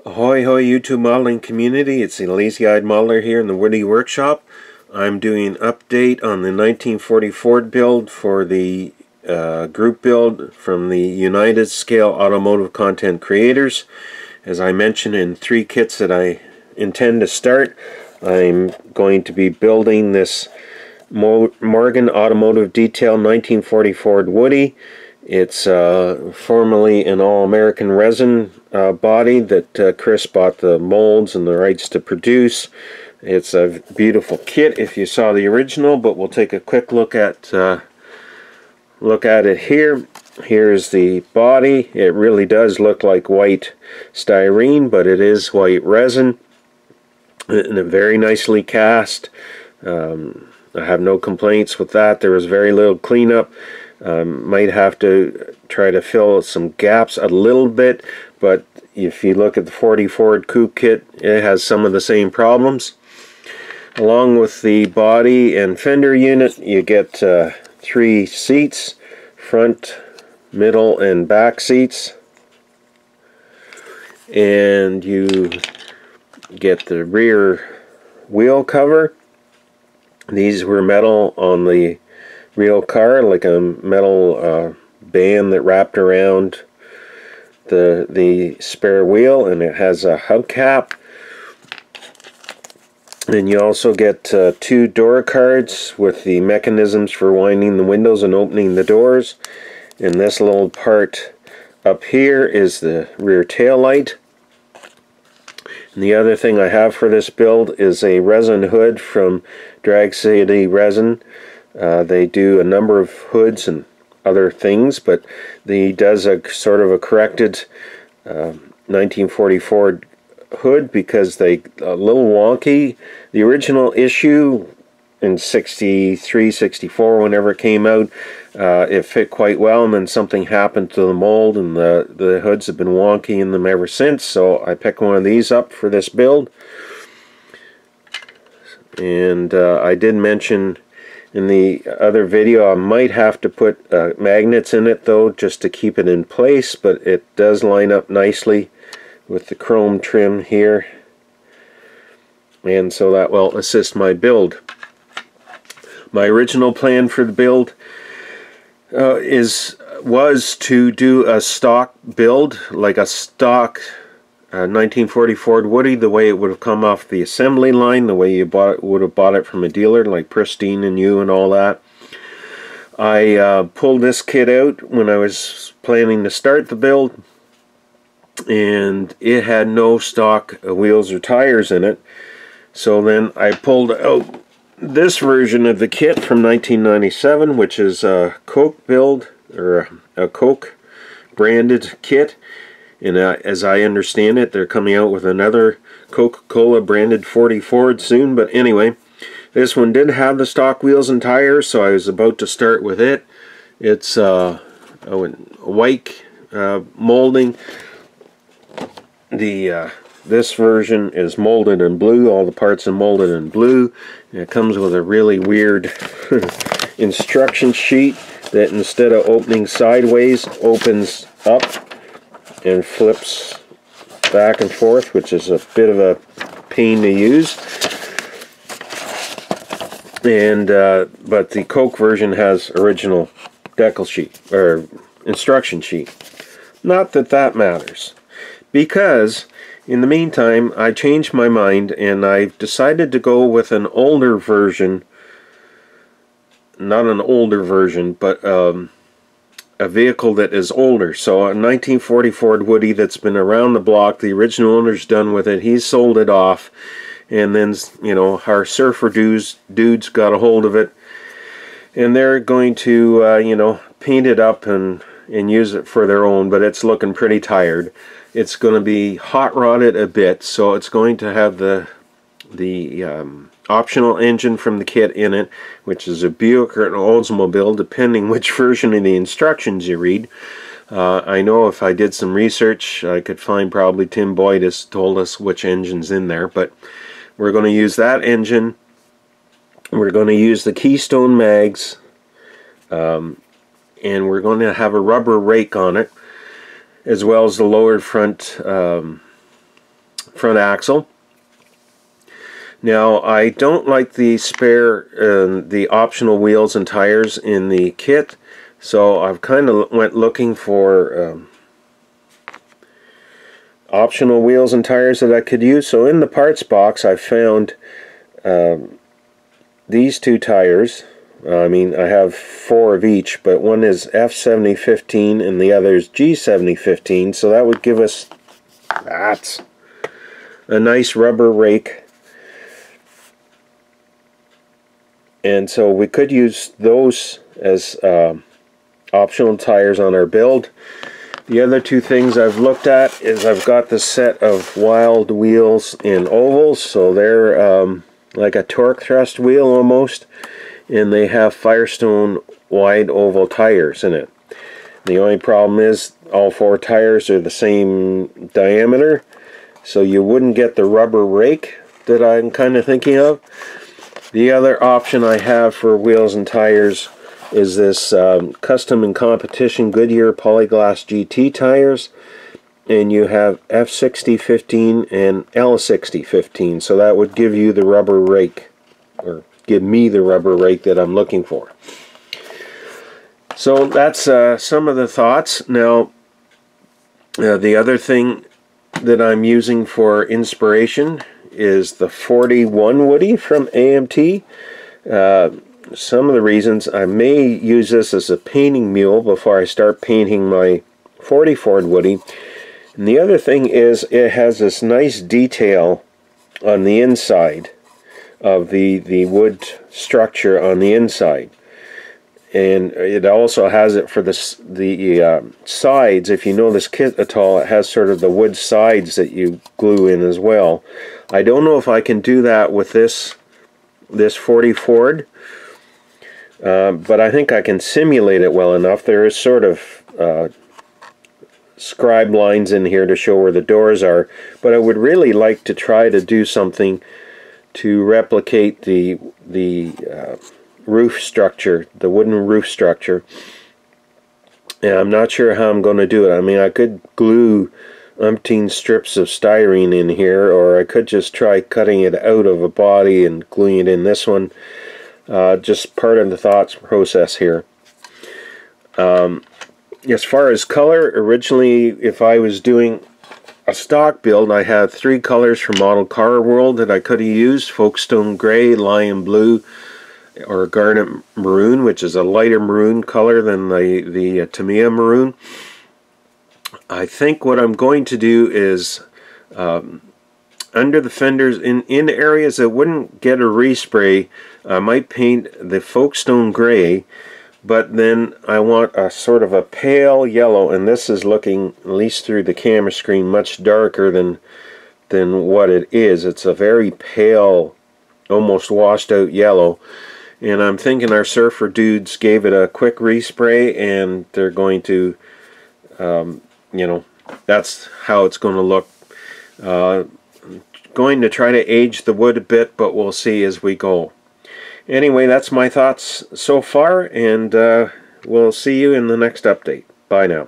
Ahoy hoy YouTube modeling community, it's the Lazy-Eyed Modeler here in the Woody Workshop. I'm doing an update on the 1940 Ford build for the group build from the United Scale Automotive Content Creators. As I mentioned in 3 kits that I intend to start, I'm going to be building this Morgan Automotive Detail 1940 Ford Woody. It's formerly an all-American resin body that Chris bought the molds and the rights to produce. It's a beautiful kit if you saw the original, but we'll take a quick look at it here. Here's the body. It really does look like white styrene, but it is white resin and very nicely cast. I have no complaints with that. There was very little cleanup. Might have to try to fill some gaps a little bit, but if you look at the 40 Ford Coupe kit, it has some of the same problems. Along with the body and fender unit, you get 3 seats, front, middle, and back seats, and you get the rear wheel cover. These were metal on the real car, like a metal band that wrapped around the spare wheel, and it has a hubcap. And you also get 2 door cards with the mechanisms for winding the windows and opening the doors. And this little part up here is the rear tail light. And the other thing I have for this build is a resin hood from Drag City Resin. They do a number of hoods and other things, but he does a sort of a corrected 1940 Ford hood because they a little wonky. The original issue in 63, 64, whenever it came out, it fit quite well, and then something happened to the mold, and the hoods have been wonky in them ever since, so I picked one of these up for this build. And I did mention in the other video I might have to put magnets in it though, just to keep it in place, but it does line up nicely with the chrome trim here, and so that will assist my build. My original plan for the build was to do a stock build, like a stock 1940 Ford Woody, the way it would have come off the assembly line, the way you would have bought it from a dealer, like Pristine and You and all that. I pulled this kit out when I was planning to start the build, and it had no stock wheels or tires in it. So then I pulled out this version of the kit from 1997, which is a Coke build, or a Coke branded kit. And as I understand it, they're coming out with another Coca-Cola branded 40 Ford soon. But anyway, this one did have the stock wheels and tires, so I was about to start with it. It's white molding. This version is molded in blue. All the parts are molded in blue. And it comes with a really weird instruction sheet that, instead of opening sideways, opens up and flips back and forth, which is a bit of a pain to use. And but the Coke version has original decal sheet, or instruction sheet. Not that that matters, because in the meantime I changed my mind and I've decided to go with an older version. Not an older version, but a vehicle that is older. So a 1940 Ford Woody that's been around the block. The original owner's done with it. He's sold it off, and then, you know, our surfer dudes got a hold of it, and they're going to you know, paint it up and use it for their own. But it's looking pretty tired. It's going to be hot rodded a bit, so it's going to have the optional engine from the kit in it, which is a Buick or an Oldsmobile, depending which version of the instructions you read. I know if I did some research, I could find probably Tim Boyd has told us which engine's in there, but we're going to use that engine. We're going to use the Keystone mags, and we're going to have a rubber rake on it, as well as the lowered front front axle. Now, I don't like the spare, the optional wheels and tires in the kit, so I've kind of went looking for optional wheels and tires that I could use. So in the parts box, I found these two tires. I mean, I have 4 of each, but one is F7015 and the other is G7015, so that would give us a nice rubber rake. And so we could use those as optional tires on our build. The other two things I've looked at is I've got the set of Wild wheels in ovals, so they're like a torque thrust wheel almost, and they have Firestone wide oval tires in it. The only problem is all 4 tires are the same diameter, so you wouldn't get the rubber rake that I'm kind of thinking of. The other option I have for wheels and tires is this custom and competition Goodyear Polyglass GT tires, and you have F6015 and L6015, so that would give you the rubber rake, or give me the rubber rake that I'm looking for. So that's some of the thoughts. Now, the other thing that I'm using for inspiration is the 41 Woody from AMT. Some of the reasons I may use this as a painting mule before I start painting my 40 Ford Woody. And the other thing is it has this nice detail on the inside of the wood structure on the inside. And it also has it for the sides. If you know this kit at all, it has sort of the wood sides that you glue in as well. I don't know if I can do that with this 40 Ford, but I think I can simulate it well enough. There is sort of scribe lines in here to show where the doors are, but I would really like to try to do something to replicate the roof structure, the wooden roof structure. And I'm not sure how I'm going to do it. I mean, I could glue umpteen strips of styrene in here, or I could just try cutting it out of a body and gluing it in this one. Just part of the thought process here. As far as color, originally if I was doing a stock build, I had 3 colors from Model Car World that I could have used: Folkestone Gray, Lion Blue, or Garnet Maroon, which is a lighter maroon color than the Tamiya Maroon. I think what I'm going to do is under the fenders, in areas that wouldn't get a respray, I might paint the Folkestone Gray, but then I want a sort of a pale yellow, and this is looking, at least through the camera screen, much darker than what it is. It's a very pale, almost washed out yellow. And I'm thinking our surfer dudes gave it a quick respray, and they're going to, you know, that's how it's going to look. Going to try to age the wood a bit, but we'll see as we go. Anyway, that's my thoughts so far, and we'll see you in the next update. Bye now.